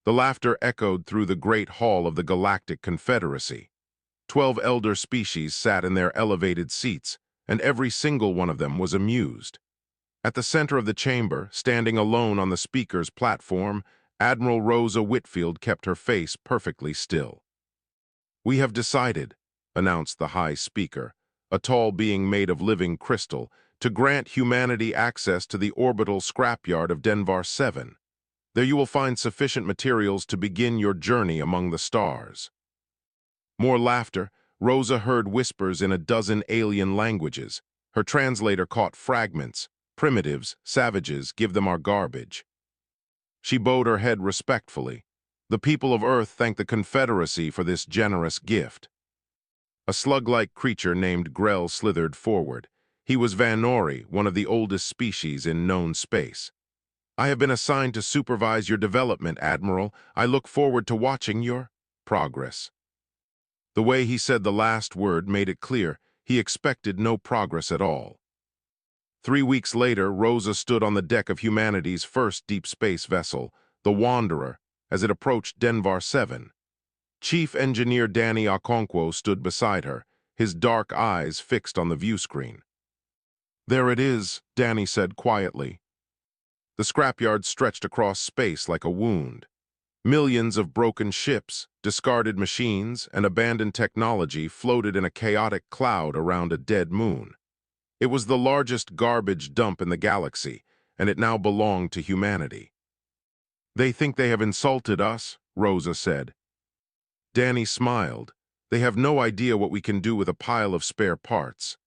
The laughter echoed through the great hall of the Galactic Confederacy. 12 elder species sat in their elevated seats, and every single one of them was amused. At the center of the chamber, standing alone on the speaker's platform, Admiral Rosa Whitfield kept her face perfectly still. "We have decided," announced the High Speaker, a tall being made of living crystal, "to grant humanity access to the orbital scrapyard of Denvar 7. There you will find sufficient materials to begin your journey among the stars." More laughter. Rosa heard whispers in a dozen alien languages. Her translator caught fragments. "Primitives, savages, give them our garbage." She bowed her head respectfully. "The people of Earth thank the Confederacy for this generous gift." A slug-like creature named Grell slithered forward. He was Vanori, one of the oldest species in known space. "I have been assigned to supervise your development, Admiral. I look forward to watching your progress." The way he said the last word made it clear he expected no progress at all. 3 weeks later, Rosa stood on the deck of humanity's first deep space vessel, the Wanderer, as it approached Denvar 7. Chief Engineer Danny Okonkwo stood beside her, his dark eyes fixed on the viewscreen. "There it is," Danny said quietly. The scrapyard stretched across space like a wound. Millions of broken ships, discarded machines, and abandoned technology floated in a chaotic cloud around a dead moon. It was the largest garbage dump in the galaxy, and it now belonged to humanity. "They think they have insulted us," Rosa said. Danny smiled. "They have no idea what we can do with a pile of spare parts."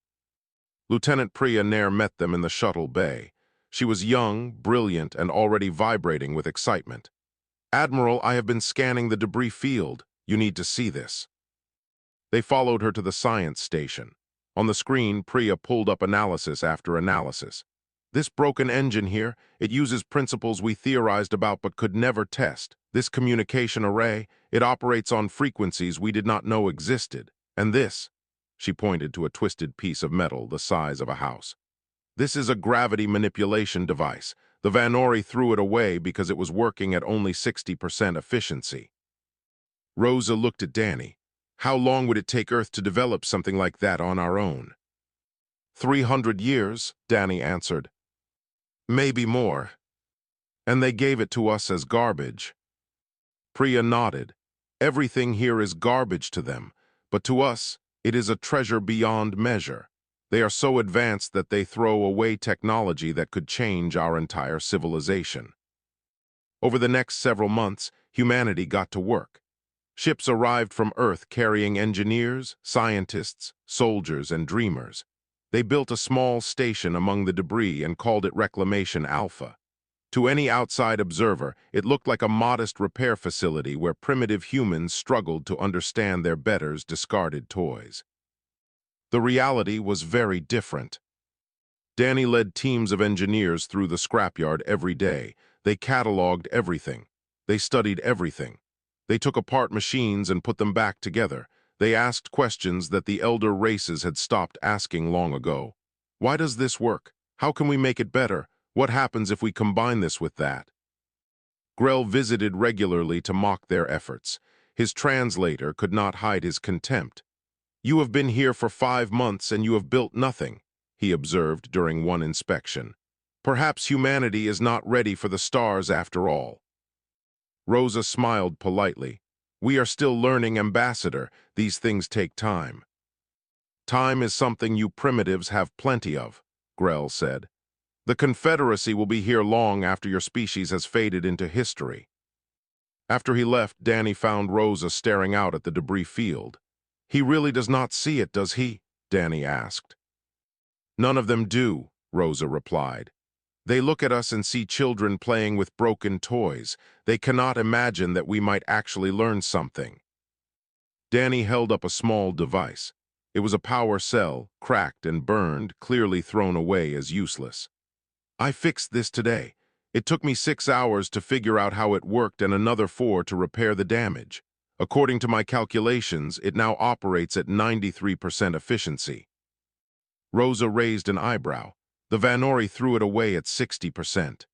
Lieutenant Priya Nair met them in the shuttle bay. She was young, brilliant, and already vibrating with excitement. "Admiral, I have been scanning the debris field. You need to see this." They followed her to the science station. On the screen, Priya pulled up analysis after analysis. "This broken engine here, it uses principles we theorized about but could never test. This communication array, it operates on frequencies we did not know existed. And this," she pointed to a twisted piece of metal the size of a house. "This is a gravity manipulation device. The Vanori threw it away because it was working at only 60% efficiency." Rosa looked at Danny. "How long would it take Earth to develop something like that on our own?" 300 years, Danny answered. "Maybe more. And they gave it to us as garbage." Priya nodded. "Everything here is garbage to them, but to us, it is a treasure beyond measure. They are so advanced that they throw away technology that could change our entire civilization." Over the next several months, humanity got to work. Ships arrived from Earth carrying engineers, scientists, soldiers, and dreamers. They built a small station among the debris and called it Reclamation Alpha. To any outside observer, it looked like a modest repair facility where primitive humans struggled to understand their betters' discarded toys. The reality was very different. Danny led teams of engineers through the scrapyard every day. They cataloged everything. They studied everything. They took apart machines and put them back together. They asked questions that the elder races had stopped asking long ago. Why does this work? How can we make it better? What happens if we combine this with that? Grell visited regularly to mock their efforts. His translator could not hide his contempt. "You have been here for 5 months and you have built nothing," he observed during one inspection. "Perhaps humanity is not ready for the stars after all." Rosa smiled politely. "We are still learning, Ambassador. These things take time." "Time is something you primitives have plenty of," Grell said. "The Confederacy will be here long after your species has faded into history." After he left, Danny found Rosa staring out at the debris field. "He really does not see it, does he?" Danny asked. "None of them do," Rosa replied. "They look at us and see children playing with broken toys. They cannot imagine that we might actually learn something." Danny held up a small device. It was a power cell, cracked and burned, clearly thrown away as useless. "I fixed this today. It took me 6 hours to figure out how it worked and another 4 to repair the damage. According to my calculations, it now operates at 93% efficiency." Rosa raised an eyebrow. "The Vanori threw it away at 60%.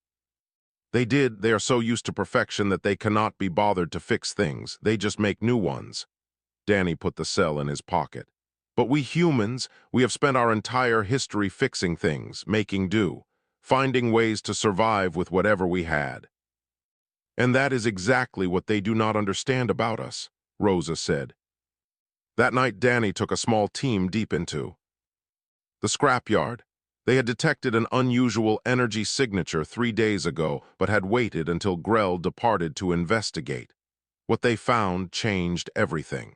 They are so used to perfection that they cannot be bothered to fix things. They just make new ones. Danny put the cell in his pocket. But we humans, we have spent our entire history fixing things, making do, finding ways to survive with whatever we had. And that is exactly what they do not understand about us, Rosa said. That night, Danny took a small team deep into the scrapyard. They had detected an unusual energy signature 3 days ago, but had waited until Grell departed to investigate. What they found changed everything.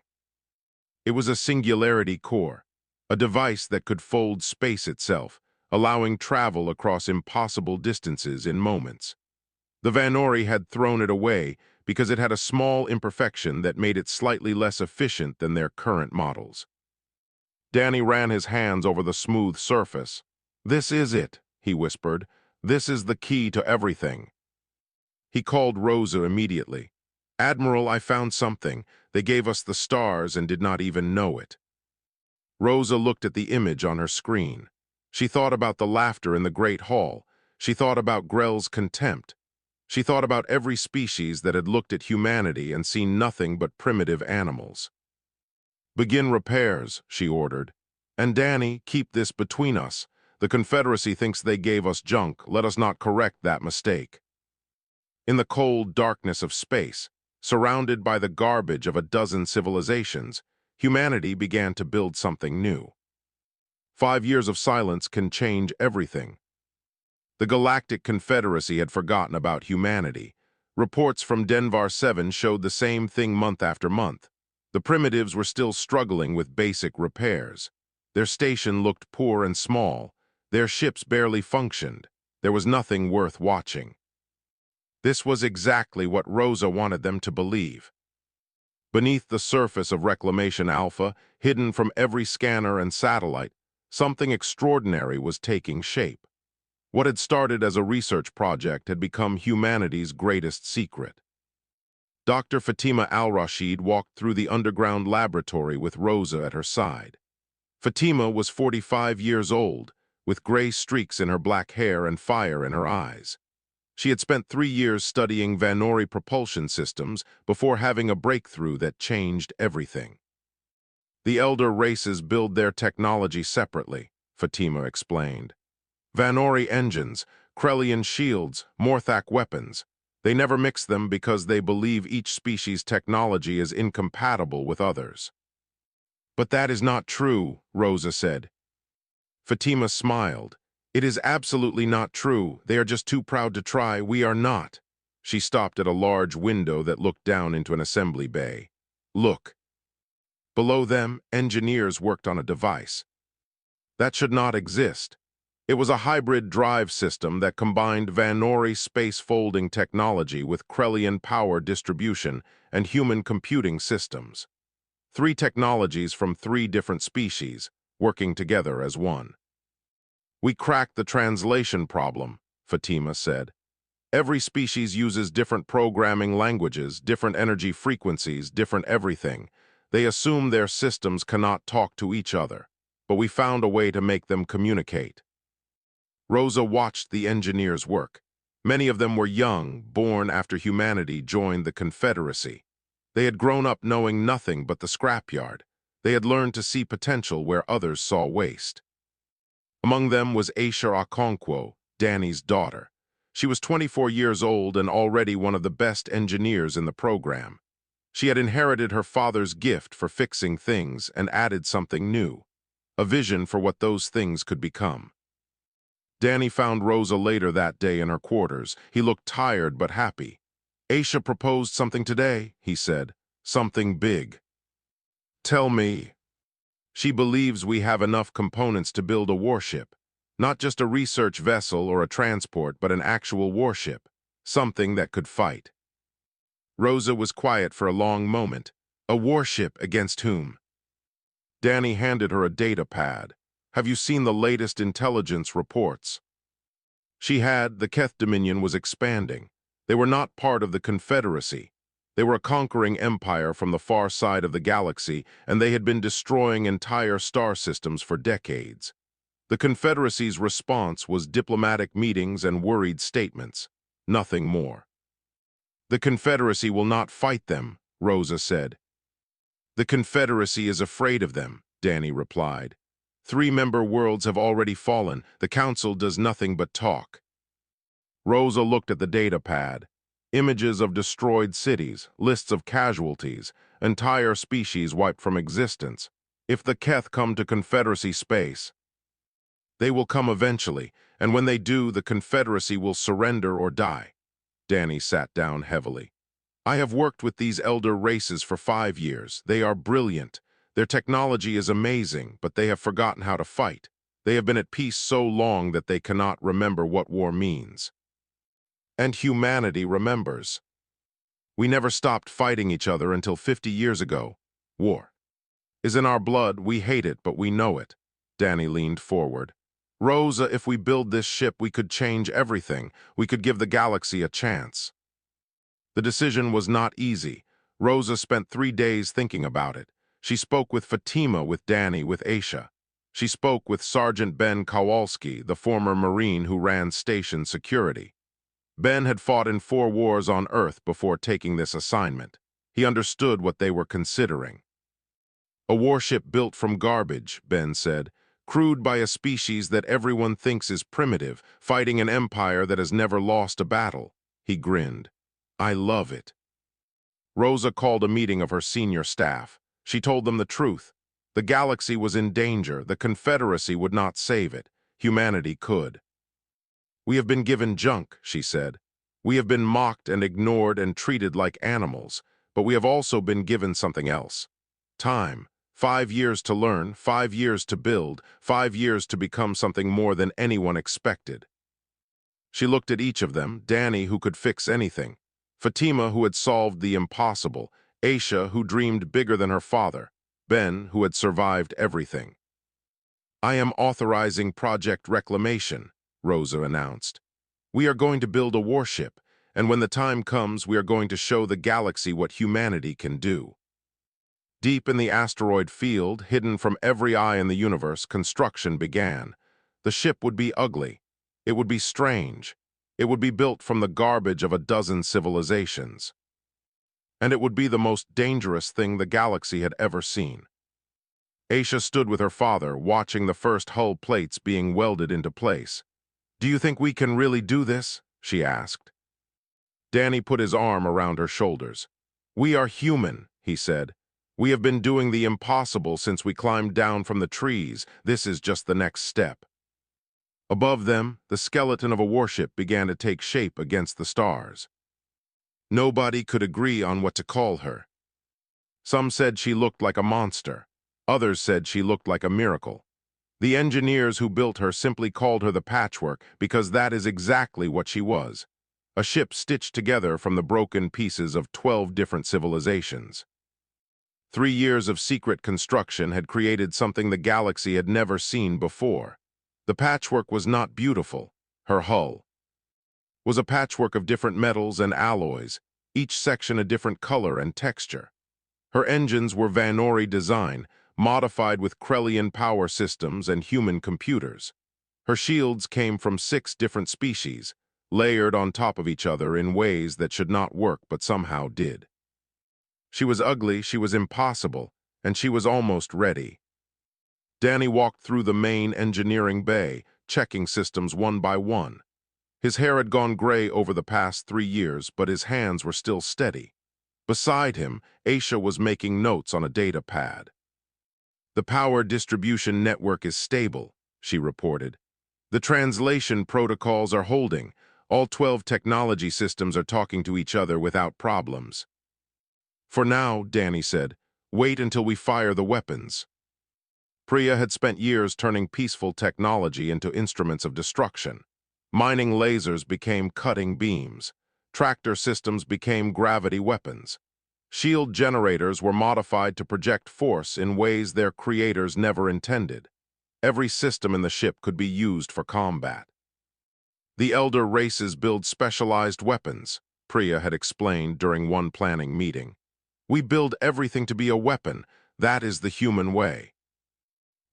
It was a singularity core, a device that could fold space itself, allowing travel across impossible distances in moments. The Vanori had thrown it away because it had a small imperfection that made it slightly less efficient than their current models. Danny ran his hands over the smooth surface. "This is it," he whispered. "This is the key to everything." He called Rosa immediately. "Admiral, I found something. They gave us the stars and did not even know it." Rosa looked at the image on her screen. She thought about the laughter in the Great Hall. She thought about Grell's contempt. She thought about every species that had looked at humanity and seen nothing but primitive animals. "Begin repairs," she ordered. "And Danny, keep this between us. The Confederacy thinks they gave us junk. Let us not correct that mistake." In the cold darkness of space, surrounded by the garbage of a dozen civilizations, humanity began to build something new. 5 years of silence can change everything. The Galactic Confederacy had forgotten about humanity. Reports from Denvar 7 showed the same thing month after month. The primitives were still struggling with basic repairs. Their station looked poor and small. Their ships barely functioned. There was nothing worth watching. This was exactly what Rosa wanted them to believe. Beneath the surface of Reclamation Alpha, hidden from every scanner and satellite, something extraordinary was taking shape. What had started as a research project had become humanity's greatest secret. Dr. Fatima Al-Rashid walked through the underground laboratory with Rosa at her side. Fatima was 45 years old, with gray streaks in her black hair and fire in her eyes. She had spent 3 years studying Vanori propulsion systems before having a breakthrough that changed everything. "The elder races build their technology separately," Fatima explained. "Vanori engines, Krellian shields, Morthak weapons. They never mix them because they believe each species' technology is incompatible with others." "But that is not true," Rosa said. Fatima smiled. "It is absolutely not true. They are just too proud to try. We are not." She stopped at a large window that looked down into an assembly bay. "Look." Below them, engineers worked on a device. That should not exist. It was a hybrid drive system that combined Vanori space folding technology with Krellian power distribution and human computing systems. 3 technologies from 3 different species, working together as one. "We cracked the translation problem," Fatima said. "Every species uses different programming languages, different energy frequencies, different everything. They assume their systems cannot talk to each other, but we found a way to make them communicate." Rosa watched the engineers work. Many of them were young, born after humanity joined the Confederacy. They had grown up knowing nothing but the scrapyard. They had learned to see potential where others saw waste. Among them was Aisha Okonkwo, Danny's daughter. She was 24 years old and already one of the best engineers in the program. She had inherited her father's gift for fixing things and added something new, a vision for what those things could become. Danny found Rosa later that day in her quarters. He looked tired but happy. "Aisha proposed something today," he said. "Something big." "Tell me." "She believes we have enough components to build a warship. Not just a research vessel or a transport, but an actual warship. Something that could fight." Rosa was quiet for a long moment. "A warship against whom?" Danny handed her a data pad. "Have you seen the latest intelligence reports?" She had. The Keth Dominion was expanding. They were not part of the Confederacy. They were a conquering empire from the far side of the galaxy, and they had been destroying entire star systems for decades. The Confederacy's response was diplomatic meetings and worried statements. nothing more. The Confederacy will not fight them, Rosa said. The Confederacy is afraid of them, Danny replied. 3-member worlds have already fallen. The Council does nothing but talk. Rosa looked at the data pad. Images of destroyed cities, lists of casualties, entire species wiped from existence. If the Keth come to Confederacy space, they will come eventually, and when they do, the Confederacy will surrender or die. Danny sat down heavily. I have worked with these elder races for 5 years. They are brilliant. Their technology is amazing, but they have forgotten how to fight. They have been at peace so long that they cannot remember what war means. And humanity remembers. We never stopped fighting each other until 50 years ago. War is in our blood. We hate it, but we know it. Danny leaned forward. Rosa, if we build this ship, we could change everything. We could give the galaxy a chance. The decision was not easy. Rosa spent 3 days thinking about it. She spoke with Fatima, with Danny, with Aisha. She spoke with Sergeant Ben Kowalski, the former Marine who ran station security. Ben had fought in 4 wars on Earth before taking this assignment. He understood what they were considering. A warship built from garbage, Ben said, crewed by a species that everyone thinks is primitive, fighting an empire that has never lost a battle. He grinned. I love it. Rosa called a meeting of her senior staff. She told them the truth. The galaxy was in danger. The Confederacy would not save it. Humanity could. We have been given junk, she said. We have been mocked and ignored and treated like animals, but we have also been given something else. Time. 5 years to learn, 5 years to build, 5 years to become something more than anyone expected. She looked at each of them, Danny, who could fix anything, Fatima, who had solved the impossible, Aisha, who dreamed bigger than her father, Ben, who had survived everything. I am authorizing Project Reclamation, Rosa announced. We are going to build a warship, and when the time comes, we are going to show the galaxy what humanity can do. Deep in the asteroid field, hidden from every eye in the universe, construction began. The ship would be ugly. It would be strange. It would be built from the garbage of a dozen civilizations. And it would be the most dangerous thing the galaxy had ever seen. Aisha stood with her father, watching the first hull plates being welded into place. Do you think we can really do this? She asked. Danny put his arm around her shoulders. We are human, he said. We have been doing the impossible since we climbed down from the trees. This is just the next step. Above them, the skeleton of a warship began to take shape against the stars. Nobody could agree on what to call her. Some said she looked like a monster. Others said she looked like a miracle. The engineers who built her simply called her the Patchwork because that is exactly what she was. A ship stitched together from the broken pieces of 12 different civilizations. 3 years of secret construction had created something the galaxy had never seen before. The patchwork was not beautiful. Her hull was a patchwork of different metals and alloys, each section a different color and texture. Her engines were Vanori design, modified with Krellian power systems and human computers. Her shields came from 6 different species, layered on top of each other in ways that should not work but somehow did. She was ugly, she was impossible, and she was almost ready. Danny walked through the main engineering bay, checking systems one by one. His hair had gone gray over the past 3 years, but his hands were still steady. Beside him, Aisha was making notes on a data pad. The power distribution network is stable, she reported. The translation protocols are holding. All 12 technology systems are talking to each other without problems. For now, Danny said, wait until we fire the weapons. Priya had spent years turning peaceful technology into instruments of destruction. Mining lasers became cutting beams. Tractor systems became gravity weapons. Shield generators were modified to project force in ways their creators never intended. Every system in the ship could be used for combat. The elder races build specialized weapons, Priya had explained during one planning meeting. We build everything to be a weapon. That is the human way.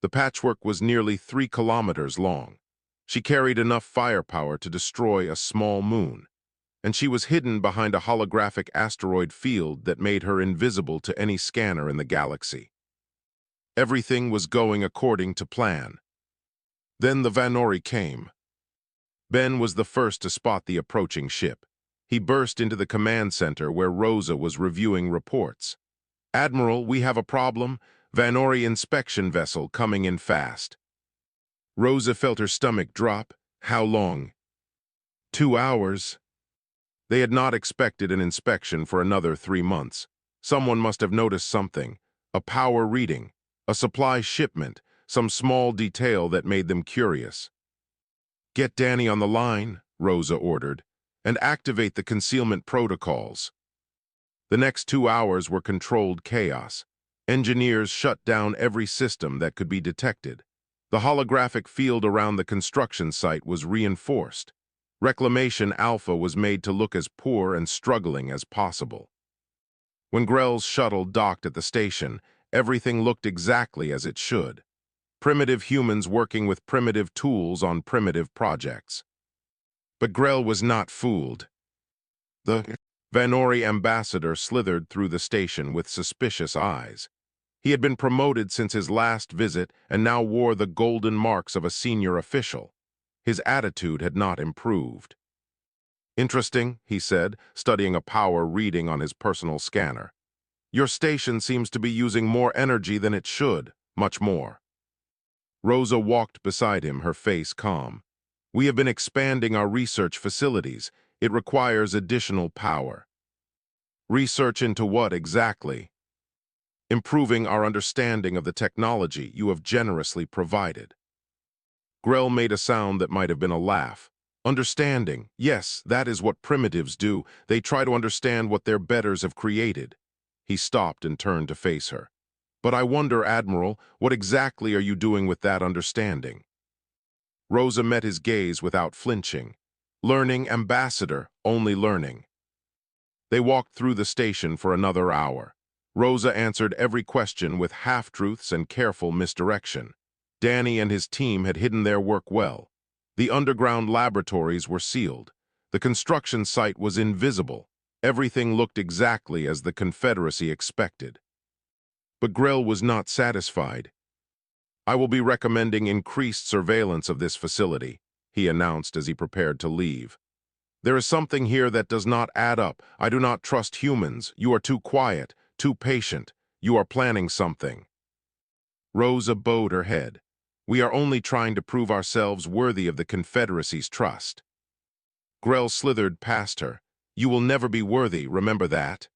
The patchwork was nearly 3 kilometers long. She carried enough firepower to destroy a small moon. and she was hidden behind a holographic asteroid field that made her invisible to any scanner in the galaxy. Everything was going according to plan. Then the Vanori came. Ben was the first to spot the approaching ship. He burst into the command center where Rosa was reviewing reports. "Admiral, we have a problem. Vanori inspection vessel coming in fast." Rosa felt her stomach drop. How long? 2 hours. They had not expected an inspection for another 3 months. Someone must have noticed something. A power reading, a supply shipment, some small detail that made them curious. "Get Danny on the line," Rosa ordered, "and activate the concealment protocols." The next 2 hours were controlled chaos. Engineers shut down every system that could be detected. The holographic field around the construction site was reinforced. Reclamation Alpha was made to look as poor and struggling as possible. When Grell's shuttle docked at the station, everything looked exactly as it should. Primitive humans working with primitive tools on primitive projects. But Grell was not fooled. The Vanori ambassador slithered through the station with suspicious eyes. He had been promoted since his last visit and now wore the golden marks of a senior official. His attitude had not improved. "Interesting," he said, studying a power reading on his personal scanner. "Your station seems to be using more energy than it should, much more." Rosa walked beside him, her face calm. "We have been expanding our research facilities. It requires additional power." "Research into what exactly?" "Improving our understanding of the technology you have generously provided." Grell made a sound that might have been a laugh. "Understanding, yes, that is what primitives do. They try to understand what their betters have created." He stopped and turned to face her. "But I wonder, Admiral, what exactly are you doing with that understanding?" Rosa met his gaze without flinching. "Learning, Ambassador, only learning." They walked through the station for another hour. Rosa answered every question with half-truths and careful misdirection. Danny and his team had hidden their work well. The underground laboratories were sealed. The construction site was invisible. Everything looked exactly as the Confederacy expected. But Grell was not satisfied. "I will be recommending increased surveillance of this facility," he announced as he prepared to leave. "There is something here that does not add up. I do not trust humans. You are too quiet, too patient. You are planning something." Rosa bowed her head. "We are only trying to prove ourselves worthy of the Confederacy's trust." Grell slithered past her. "You will never be worthy, remember that."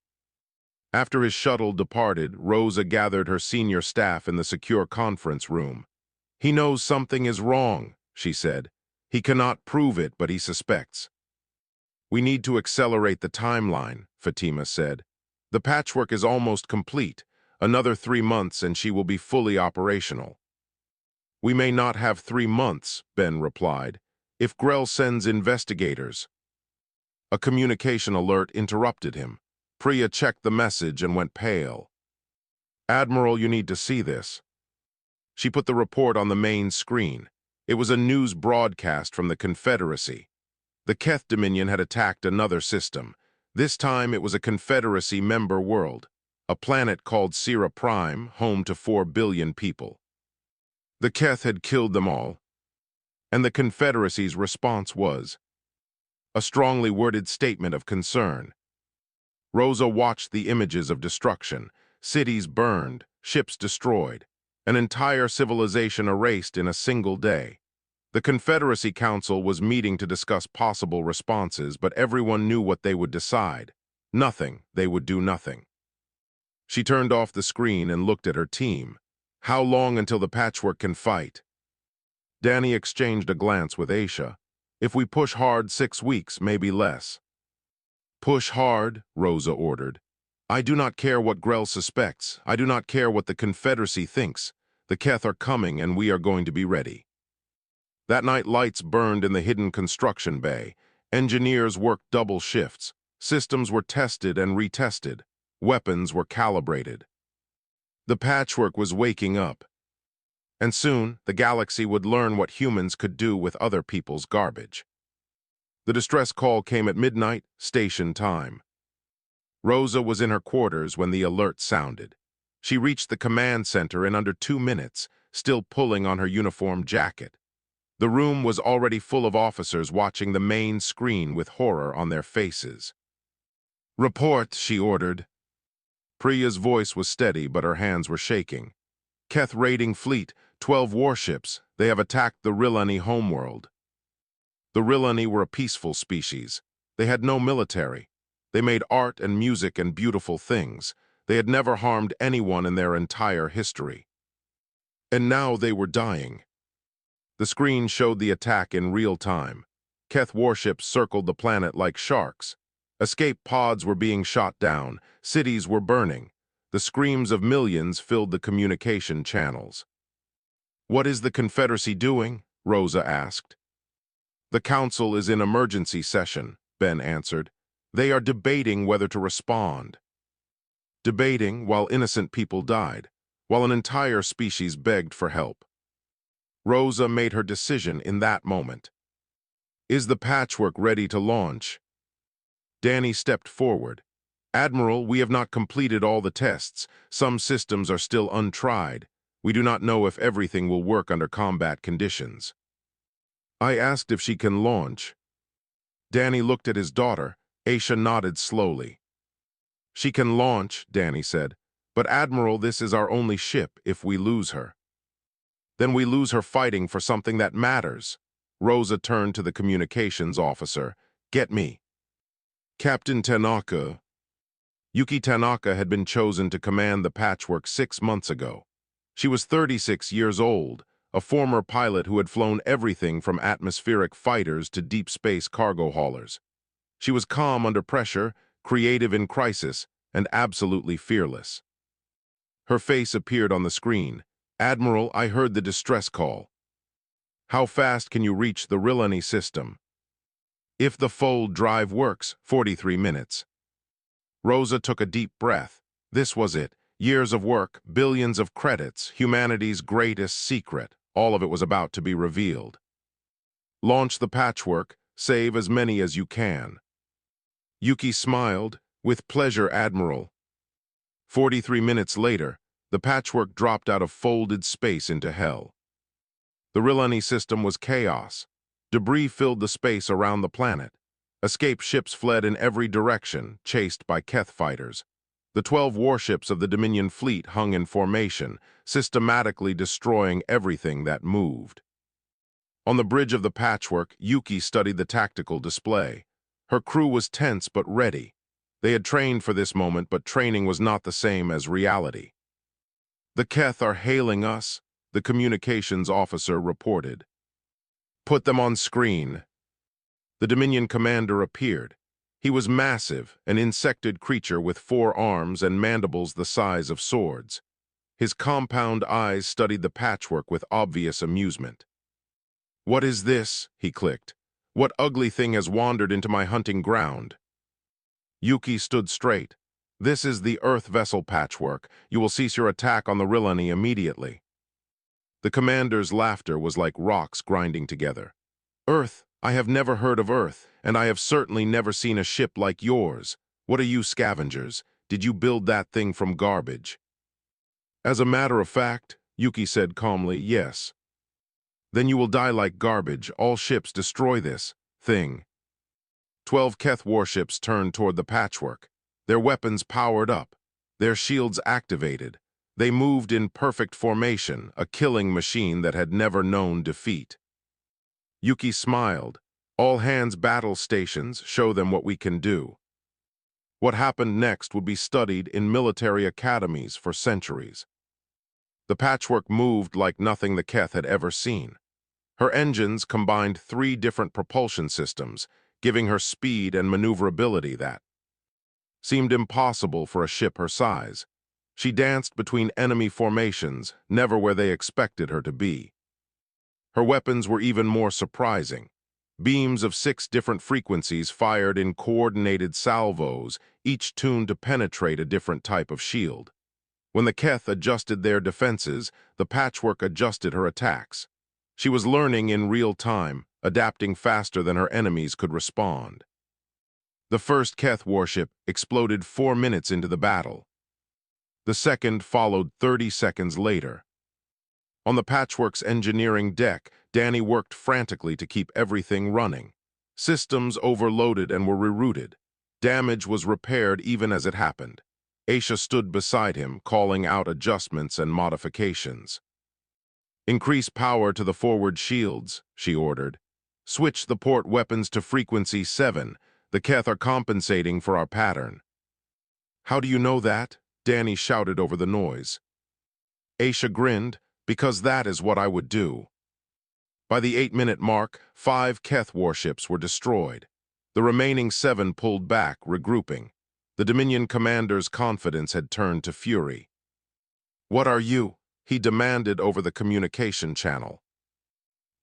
After his shuttle departed, Rosa gathered her senior staff in the secure conference room. "He knows something is wrong," she said. "He cannot prove it, but he suspects." "We need to accelerate the timeline," Fatima said. "The patchwork is almost complete. Another 3 months and she will be fully operational." "We may not have 3 months," Ben replied. "If Grell sends investigators." A communication alert interrupted him. Priya checked the message and went pale. "Admiral, you need to see this." She put the report on the main screen. It was a news broadcast from the Confederacy. The Keth Dominion had attacked another system. This time it was a Confederacy member world, a planet called Sierra Prime, home to 4 billion people. The Keth had killed them all, and the Confederacy's response was a strongly worded statement of concern. Rosa watched the images of destruction, cities burned, ships destroyed, an entire civilization erased in a single day. The Confederacy Council was meeting to discuss possible responses, but everyone knew what they would decide. Nothing. They would do nothing. She turned off the screen and looked at her team. "How long until the patchwork can fight?" Danny exchanged a glance with Aisha. "If we push hard, 6 weeks, maybe less." "Push hard," Rosa ordered. "I do not care what Grell suspects. I do not care what the Confederacy thinks. The Keth are coming and we are going to be ready." That night lights burned in the hidden construction bay. Engineers worked double shifts. Systems were tested and retested. Weapons were calibrated. The patchwork was waking up. And soon, the galaxy would learn what humans could do with other people's garbage. The distress call came at midnight, station time. Rosa was in her quarters when the alert sounded. She reached the command center in under 2 minutes, still pulling on her uniform jacket. The room was already full of officers watching the main screen with horror on their faces. "Report," she ordered. Priya's voice was steady, but her hands were shaking. "Keth raiding fleet, 12 warships. They have attacked the Rillani homeworld." The Rillani were a peaceful species. They had no military. They made art and music and beautiful things. They had never harmed anyone in their entire history. And now they were dying. The screen showed the attack in real time. Keth warships circled the planet like sharks. Escape pods were being shot down. Cities were burning. The screams of millions filled the communication channels. "What is the Confederacy doing?" Rosa asked. "The Council is in emergency session," Ben answered. "They are debating whether to respond." Debating while innocent people died, while an entire species begged for help. Rosa made her decision in that moment. "Is the patchwork ready to launch?" Danny stepped forward. "Admiral, we have not completed all the tests. Some systems are still untried. We do not know if everything will work under combat conditions." "I asked if she can launch." Danny looked at his daughter. Aisha nodded slowly. "She can launch," Danny said. "But Admiral, this is our only ship if we lose her." "Then we lose her fighting for something that matters." Rosa turned to the communications officer. "Get me." Captain Tanaka. Yuki Tanaka had been chosen to command the patchwork 6 months ago. She was 36 years old, a former pilot who had flown everything from atmospheric fighters to deep space cargo haulers. She was calm under pressure, creative in crisis, and absolutely fearless. Her face appeared on the screen. "Admiral, I heard the distress call. How fast can you reach the Rillani system?" "If the fold drive works, 43 minutes. Rosa took a deep breath. This was it. Years of work, billions of credits, humanity's greatest secret. All of it was about to be revealed. "Launch the patchwork. Save as many as you can." Yuki smiled. "With pleasure, Admiral." 43 minutes later, the patchwork dropped out of folded space into hell. The Rillani system was chaos. Debris filled the space around the planet. Escape ships fled in every direction, chased by Keth fighters. The 12 warships of the Dominion fleet hung in formation, systematically destroying everything that moved. On the bridge of the patchwork, Yuki studied the tactical display. Her crew was tense but ready. They had trained for this moment, but training was not the same as reality. "The Keth are hailing us," the communications officer reported. "Put them on screen." The Dominion commander appeared. He was massive, an insected creature with 4 arms and mandibles the size of swords. His compound eyes studied the patchwork with obvious amusement. "What is this?" he clicked. "What ugly thing has wandered into my hunting ground?" Yuki stood straight. "This is the Earth vessel patchwork. You will cease your attack on the Rillani immediately." The commander's laughter was like rocks grinding together. "Earth? I have never heard of Earth, and I have certainly never seen a ship like yours. What are you scavengers? Did you build that thing from garbage?" "As a matter of fact," Yuki said calmly, "yes." "Then you will die like garbage. All ships destroy this thing." 12 Keth warships turned toward the patchwork. Their weapons powered up. Their shields activated. They moved in perfect formation, a killing machine that had never known defeat. Yuki smiled. "All hands battle stations, show them what we can do." What happened next would be studied in military academies for centuries. The patchwork moved like nothing the Keth had ever seen. Her engines combined 3 different propulsion systems, giving her speed and maneuverability that seemed impossible for a ship her size. She danced between enemy formations, never where they expected her to be. Her weapons were even more surprising. Beams of 6 different frequencies fired in coordinated salvos, each tuned to penetrate a different type of shield. When the Keth adjusted their defenses, the patchwork adjusted her attacks. She was learning in real time, adapting faster than her enemies could respond. The first Keth warship exploded 4 minutes into the battle. The second followed 30 seconds later. On the Patchwork's engineering deck, Danny worked frantically to keep everything running. Systems overloaded and were rerouted. Damage was repaired even as it happened. Aisha stood beside him, calling out adjustments and modifications. "Increase power to the forward shields," she ordered. "Switch the port weapons to frequency 7. The Keth are compensating for our pattern." "How do you know that?" Danny shouted over the noise. Aisha grinned, "Because that is what I would do." By the 8-minute mark, 5 Keth warships were destroyed. The remaining 7 pulled back, regrouping. The Dominion commander's confidence had turned to fury. "What are you?" he demanded over the communication channel.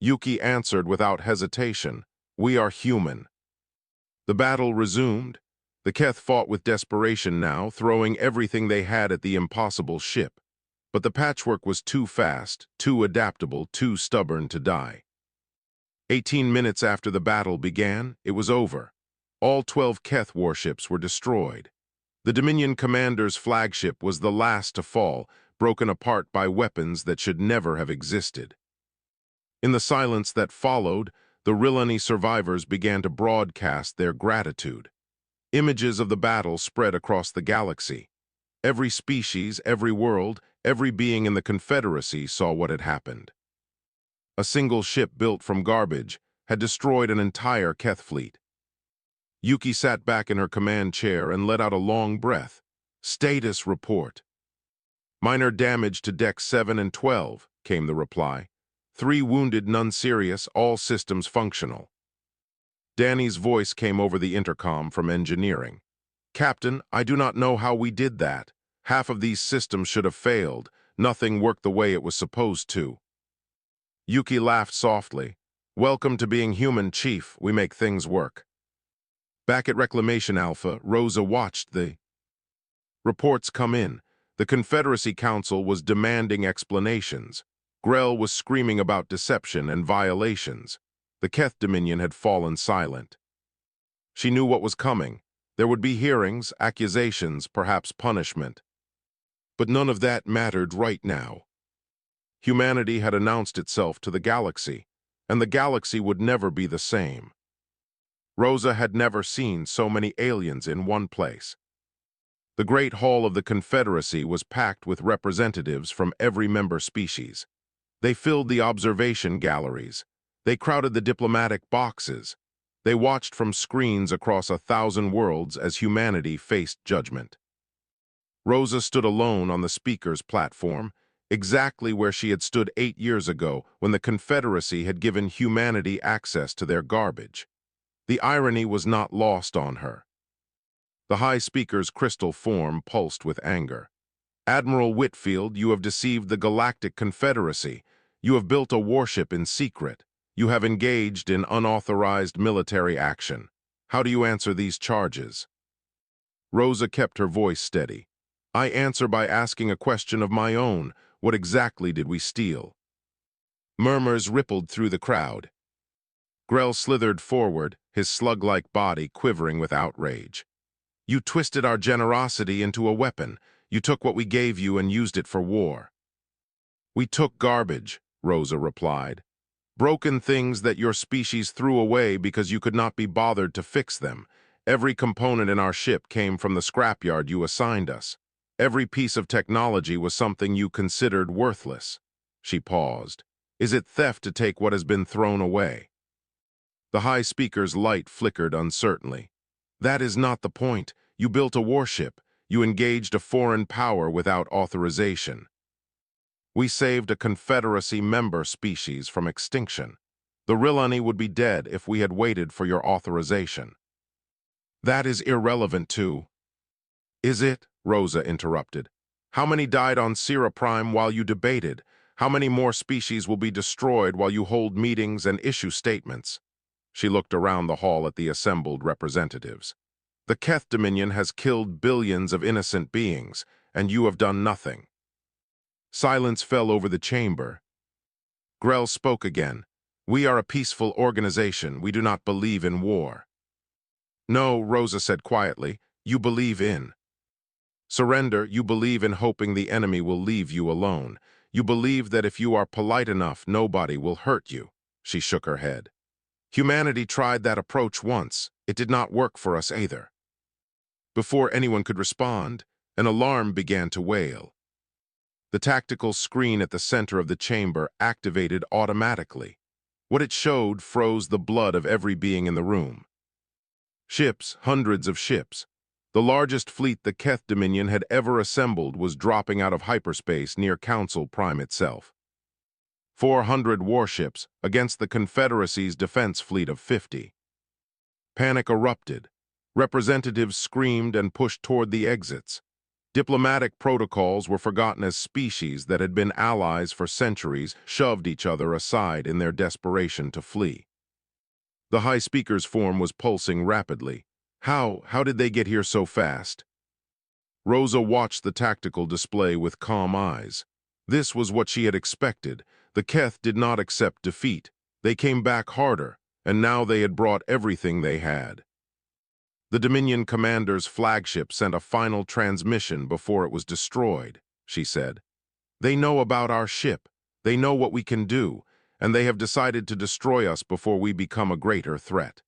Yuki answered without hesitation, "We are human." The battle resumed. The Keth fought with desperation now, throwing everything they had at the impossible ship. But the Patchwork was too fast, too adaptable, too stubborn to die. 18 minutes after the battle began, it was over. All 12 Keth warships were destroyed. The Dominion commander's flagship was the last to fall, broken apart by weapons that should never have existed. In the silence that followed, the Rillani survivors began to broadcast their gratitude. Images of the battle spread across the galaxy. Every species, every world, every being in the Confederacy saw what had happened. A single ship built from garbage had destroyed an entire Keth fleet. Yuki sat back in her command chair and let out a long breath. "Status report." "Minor damage to decks 7 and 12, came the reply. 3 wounded, none serious, all systems functional. Danny's voice came over the intercom from engineering. "Captain, I do not know how we did that. Half of these systems should have failed. Nothing worked the way it was supposed to." Yuki laughed softly. "Welcome to being human, Chief. We make things work." Back at Reclamation Alpha, Rosa watched the reports come in. The Confederacy Council was demanding explanations. Grell was screaming about deception and violations. The Keth Dominion had fallen silent. She knew what was coming. There would be hearings, accusations, perhaps punishment. But none of that mattered right now. Humanity had announced itself to the galaxy, and the galaxy would never be the same. Rosa had never seen so many aliens in one place. The Great Hall of the Confederacy was packed with representatives from every member species. They filled the observation galleries. They crowded the diplomatic boxes. They watched from screens across 1,000 worlds as humanity faced judgment. Rosa stood alone on the speaker's platform, exactly where she had stood 8 years ago when the Confederacy had given humanity access to their garbage. The irony was not lost on her. The High Speaker's crystal form pulsed with anger. "Admiral Whitfield, you have deceived the Galactic Confederacy. You have built a warship in secret. You have engaged in unauthorized military action. How do you answer these charges?" Rosa kept her voice steady. "I answer by asking a question of my own. What exactly did we steal?" Murmurs rippled through the crowd. Grell slithered forward, his slug-like body quivering with outrage. "You twisted our generosity into a weapon. You took what we gave you and used it for war." "We took garbage," Rosa replied. "Broken things that your species threw away because you could not be bothered to fix them. Every component in our ship came from the scrapyard you assigned us. Every piece of technology was something you considered worthless." She paused. "Is it theft to take what has been thrown away?" The High Speaker's light flickered uncertainly. "That is not the point. You built a warship. You engaged a foreign power without authorization. We saved a Confederacy member species from extinction. The Rillani would be dead if we had waited for your authorization." "That is irrelevant to—" "Is it?" Rosa interrupted. "How many died on Sierra Prime while you debated? How many more species will be destroyed while you hold meetings and issue statements?" She looked around the hall at the assembled representatives. "The Keth Dominion has killed billions of innocent beings, and you have done nothing." Silence fell over the chamber. Grell spoke again. "We are a peaceful organization. We do not believe in war." "No," Rosa said quietly. "You believe in surrender. You believe in hoping the enemy will leave you alone. You believe that if you are polite enough, nobody will hurt you." She shook her head. "Humanity tried that approach once. It did not work for us either." Before anyone could respond, an alarm began to wail. The tactical screen at the center of the chamber activated automatically. What it showed froze the blood of every being in the room. Ships, hundreds of ships. The largest fleet the Keth Dominion had ever assembled was dropping out of hyperspace near Council Prime itself. 400 warships against the Confederacy's defense fleet of 50. Panic erupted. Representatives screamed and pushed toward the exits. Diplomatic protocols were forgotten as species that had been allies for centuries shoved each other aside in their desperation to flee. The High Speaker's form was pulsing rapidly. How did they get here so fast? Rosa watched the tactical display with calm eyes. This was what she had expected. The Keth did not accept defeat. They came back harder, and now they had brought everything they had. The Dominion commander's flagship sent a final transmission before it was destroyed, she said. "They know about our ship. They know what we can do, and they have decided to destroy us before we become a greater threat."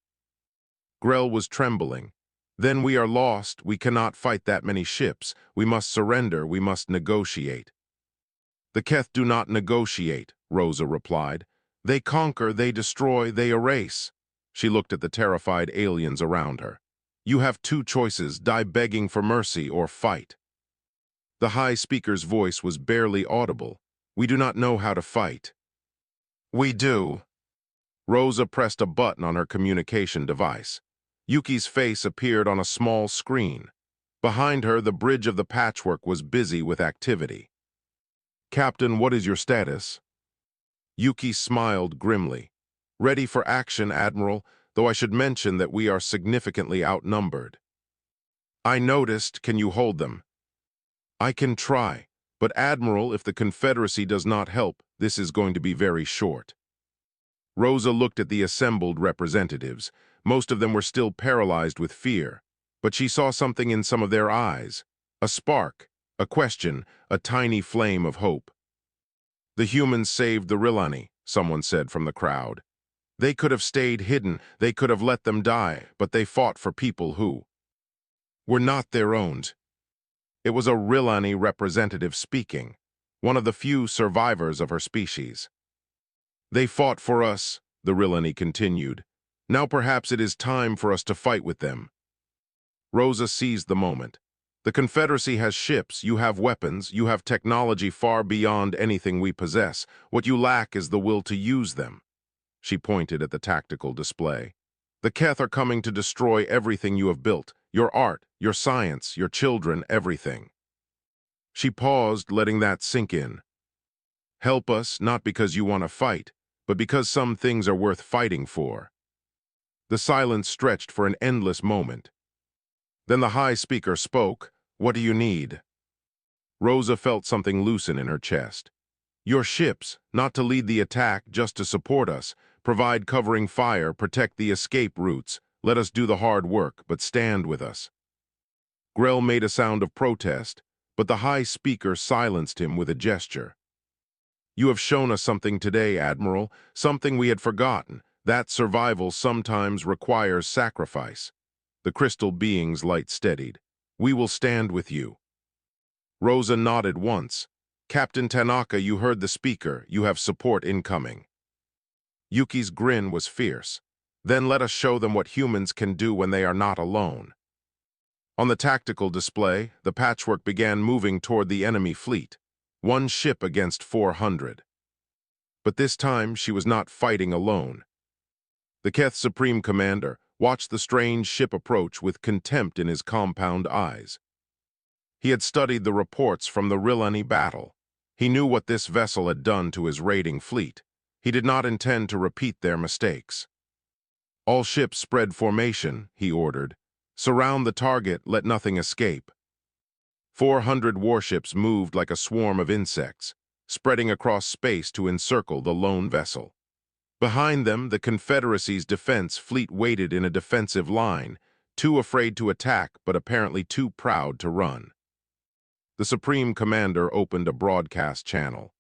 Grell was trembling. "Then we are lost. We cannot fight that many ships. We must surrender. We must negotiate." "The Keth do not negotiate," Rosa replied. "They conquer, they destroy, they erase." She looked at the terrified aliens around her. "You have two choices, die begging for mercy or fight." The High Speaker's voice was barely audible. "We do not know how to fight." "We do." Rosa pressed a button on her communication device. Yuki's face appeared on a small screen. Behind her, the bridge of the patchwork was busy with activity. "Captain, what is your status?" Yuki smiled grimly. "Ready for action, Admiral, though I should mention that we are significantly outnumbered." "I noticed. Can you hold them?" "I can try, but Admiral, if the Confederacy does not help, this is going to be very short." Rosa looked at the assembled representatives. Most of them were still paralyzed with fear, but she saw something in some of their eyes. A spark, a question, a tiny flame of hope. "The humans saved the Rilani," someone said from the crowd. "They could have stayed hidden, they could have let them die, but they fought for people who were not their own." It was a Rilani representative speaking, one of the few survivors of her species. "They fought for us," the Rilani continued. "Now perhaps it is time for us to fight with them." Rosa seized the moment. "The Confederacy has ships, you have weapons, you have technology far beyond anything we possess. What you lack is the will to use them." She pointed at the tactical display. "The Keth are coming to destroy everything you have built, your art, your science, your children, everything." She paused, letting that sink in. "Help us, not because you want to fight, but because some things are worth fighting for." The silence stretched for an endless moment. Then the High Speaker spoke. "What do you need?" Rosa felt something loosen in her chest. "Your ships, not to lead the attack, just to support us, provide covering fire, protect the escape routes, let us do the hard work, but stand with us." Grell made a sound of protest, but the High Speaker silenced him with a gesture. "You have shown us something today, Admiral, something we had forgotten, that survival sometimes requires sacrifice." The crystal being's light steadied. "We will stand with you." Rosa nodded once. "Captain Tanaka, you heard the speaker. You have support incoming." Yuki's grin was fierce. "Then let us show them what humans can do when they are not alone." On the tactical display, the patchwork began moving toward the enemy fleet. One ship against 400. But this time, she was not fighting alone. The Keth Supreme Commander watched the strange ship approach with contempt in his compound eyes. He had studied the reports from the Rilani battle. He knew what this vessel had done to his raiding fleet. He did not intend to repeat their mistakes. "All ships spread formation," he ordered. "Surround the target, let nothing escape." 400 warships moved like a swarm of insects. spreading across space to encircle the lone vessel. Behind them, the Confederacy's defense fleet waited in a defensive line, too afraid to attack but apparently too proud to run. The Supreme Commander opened a broadcast channel.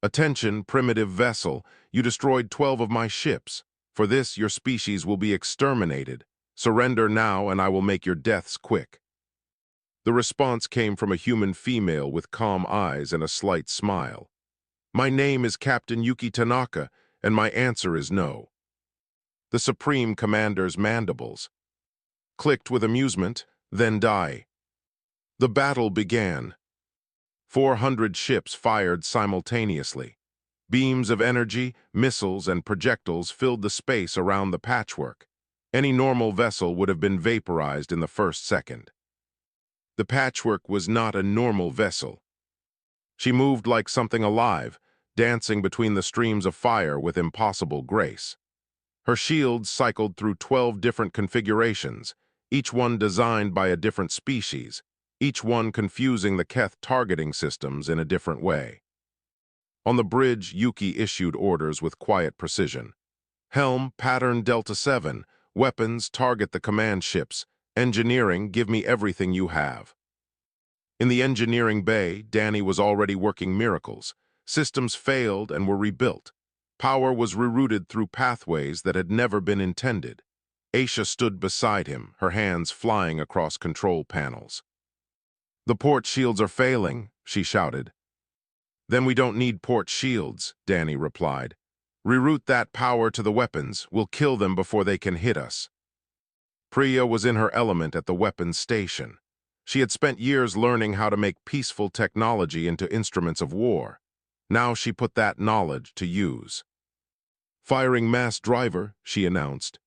"Attention, primitive vessel, you destroyed 12 of my ships. For this, your species will be exterminated. Surrender now and I will make your deaths quick." The response came from a human female with calm eyes and a slight smile. "My name is Captain Yuki Tanaka, and my answer is no." The Supreme Commander's mandibles clicked with amusement, then die. The battle began. 400 ships fired simultaneously. Beams of energy, missiles, and projectiles filled the space around the patchwork. Any normal vessel would have been vaporized in the first second. The patchwork was not a normal vessel. She moved like something alive, dancing between the streams of fire with impossible grace. Her shields cycled through 12 different configurations, each one designed by a different species, each one confusing the Keth targeting systems in a different way. On the bridge, Yuki issued orders with quiet precision. "Helm, pattern Delta 7. Weapons, target the command ships. Engineering, give me everything you have." In the engineering bay, Danny was already working miracles. Systems failed and were rebuilt. Power was rerouted through pathways that had never been intended. Aisha stood beside him, her hands flying across control panels. "The port shields are failing," she shouted. "Then we don't need port shields," Danny replied. "Reroute that power to the weapons. We'll kill them before they can hit us." Priya was in her element at the weapons station. She had spent years learning how to make peaceful technology into instruments of war. Now she put that knowledge to use. "Firing mass driver," she announced.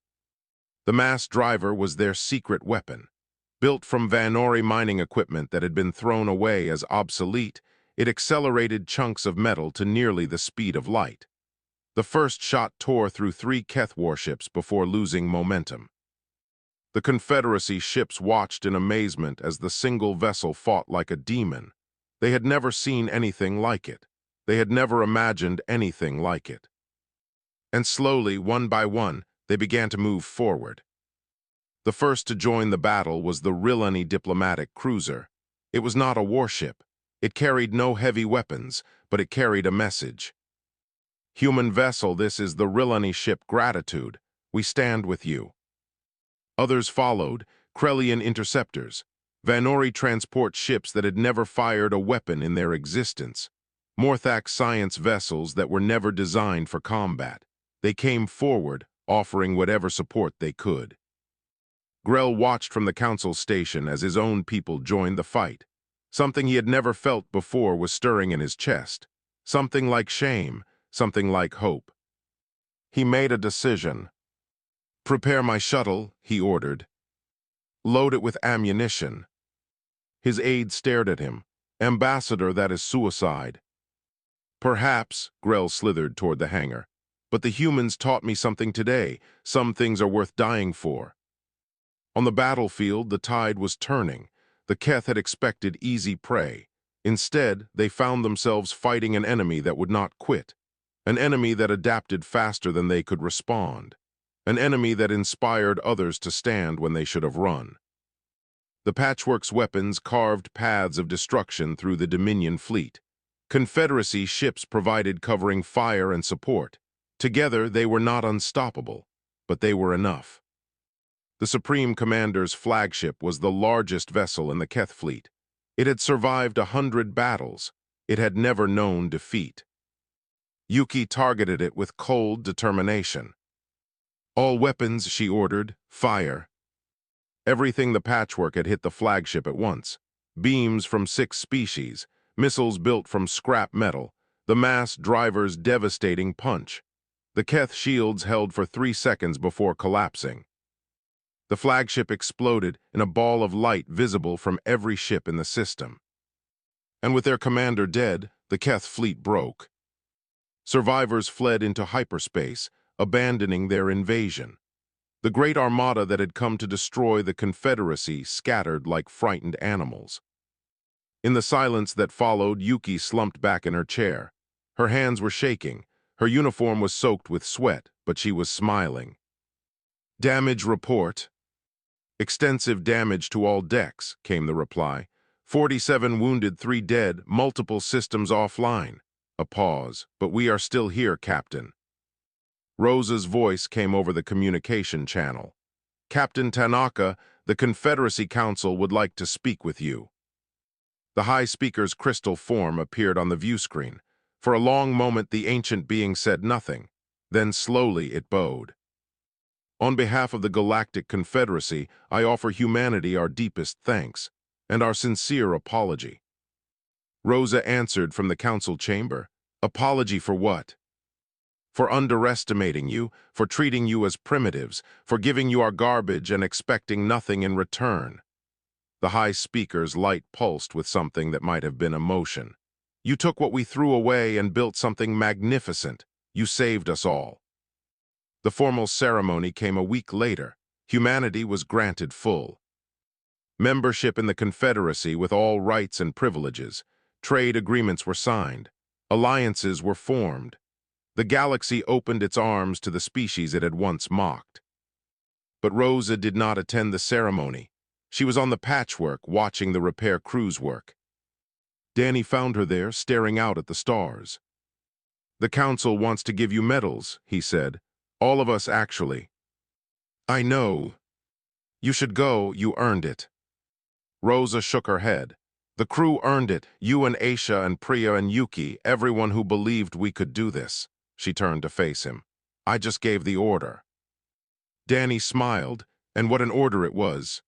The mass driver was their secret weapon. Built from Vanori mining equipment that had been thrown away as obsolete, it accelerated chunks of metal to nearly the speed of light. The first shot tore through 3 Keth warships before losing momentum. The Confederacy ships watched in amazement as the single vessel fought like a demon. They had never seen anything like it. They had never imagined anything like it. And slowly, one by one, they began to move forward. The first to join the battle was the Rilani diplomatic cruiser. It was not a warship. It carried no heavy weapons, but it carried a message. "Human vessel, this is the Rilani ship Gratitude. We stand with you." Others followed, Krellian interceptors, Vanori transport ships that had never fired a weapon in their existence, Morthak science vessels that were never designed for combat. They came forward, offering whatever support they could. Grell watched from the council station as his own people joined the fight. Something he had never felt before was stirring in his chest. Something like shame, something like hope. He made a decision. "Prepare my shuttle," he ordered. "Load it with ammunition." His aide stared at him. "Ambassador, that is suicide." "Perhaps," Grell slithered toward the hangar. "But the humans taught me something today. Some things are worth dying for." On the battlefield, the tide was turning. The Keth had expected easy prey. Instead, they found themselves fighting an enemy that would not quit. An enemy that adapted faster than they could respond. An enemy that inspired others to stand when they should have run. The Patchwork's weapons carved paths of destruction through the Dominion fleet. Confederacy ships provided covering fire and support. Together, they were not unstoppable, but they were enough. The Supreme Commander's flagship was the largest vessel in the Keth fleet. It had survived 100 battles. It had never known defeat. Yuki targeted it with cold determination. "All weapons," she ordered, "fire." Everything the Patchwork had hit the flagship at once. Beams from 6 species, missiles built from scrap metal, the mass driver's devastating punch. The Keth shields held for 3 seconds before collapsing. The flagship exploded in a ball of light visible from every ship in the system. And with their commander dead, the Keth fleet broke. Survivors fled into hyperspace, abandoning their invasion. The great armada that had come to destroy the Confederacy scattered like frightened animals. In the silence that followed, Yuki slumped back in her chair. Her hands were shaking. Her uniform was soaked with sweat, but she was smiling. "Damage report." "Extensive damage to all decks," came the reply. 47 wounded, 3 dead, multiple systems offline. A pause. "But we are still here, Captain." Rosa's voice came over the communication channel. "Captain Tanaka, the Confederacy Council would like to speak with you." The High Speaker's crystal form appeared on the view screen. For a long moment the ancient being said nothing. Then slowly it bowed. "On behalf of the Galactic Confederacy, I offer humanity our deepest thanks and our sincere apology." Rosa answered from the council chamber. "Apology for what?" "For underestimating you, for treating you as primitives, for giving you our garbage and expecting nothing in return." The High Speaker's light pulsed with something that might have been emotion. "You took what we threw away and built something magnificent. You saved us all." The formal ceremony came a week later. Humanity was granted full membership in the Confederacy with all rights and privileges. Trade agreements were signed. Alliances were formed. The galaxy opened its arms to the species it had once mocked. But Rosa did not attend the ceremony. She was on the patchwork, watching the repair crews work. Danny found her there, staring out at the stars. "The council wants to give you medals," he said. "All of us, actually." "I know. You should go, you earned it." Rosa shook her head. "The crew earned it, you and Aisha and Priya and Yuki, everyone who believed we could do this." She turned to face him. "I just gave the order." Danny smiled, and what an order it was.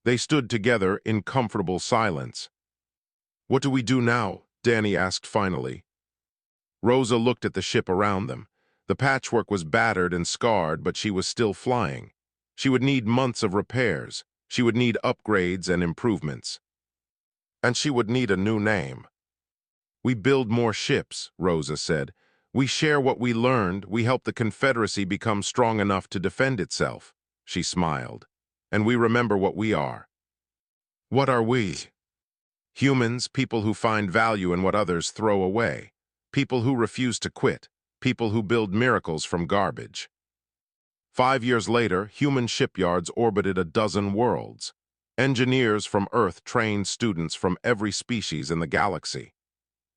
They stood together in comfortable silence. "What do we do now?" Danny asked finally. Rosa looked at the ship around them. The patchwork was battered and scarred, but she was still flying. She would need months of repairs. She would need upgrades and improvements. And she would need a new name. "We build more ships," Rosa said. "We share what we learned. We help the Confederacy become strong enough to defend itself." She smiled. "And we remember what we are." "What are we?" "Humans, people who find value in what others throw away. People who refuse to quit. People who build miracles from garbage." 5 years later, human shipyards orbited a dozen worlds. Engineers from Earth trained students from every species in the galaxy.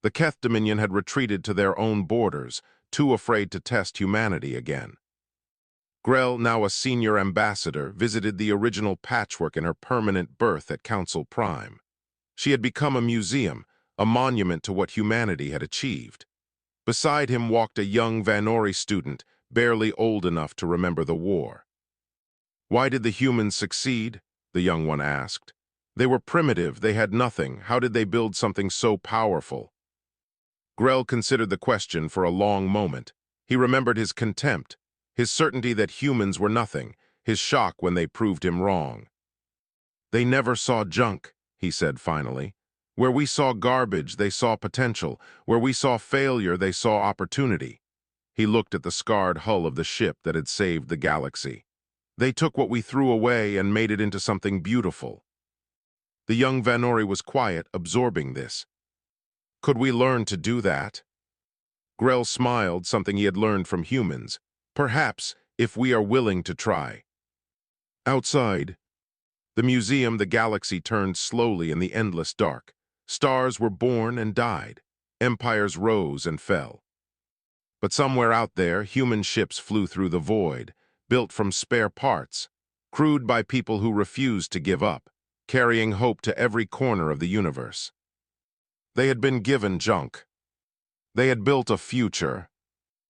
The Keth Dominion had retreated to their own borders, too afraid to test humanity again. Grell, now a senior ambassador, visited the original patchwork in her permanent berth at Council Prime. She had become a museum, a monument to what humanity had achieved. Beside him walked a young Vanori student, barely old enough to remember the war. "Why did the humans succeed?" the young one asked. "They were primitive, they had nothing. How did they build something so powerful?" Grell considered the question for a long moment. He remembered his contempt, his certainty that humans were nothing, his shock when they proved him wrong. "They never saw junk," he said finally. "Where we saw garbage, they saw potential. Where we saw failure, they saw opportunity." He looked at the scarred hull of the ship that had saved the galaxy. "They took what we threw away and made it into something beautiful." The young Vanori was quiet, absorbing this. "Could we learn to do that?" Grell smiled, something he had learned from humans. "Perhaps, if we are willing to try." Outside the museum, the galaxy turned slowly in the endless dark. Stars were born and died. Empires rose and fell. But somewhere out there, human ships flew through the void, built from spare parts, crewed by people who refused to give up, carrying hope to every corner of the universe. They had been given junk. They had built a future,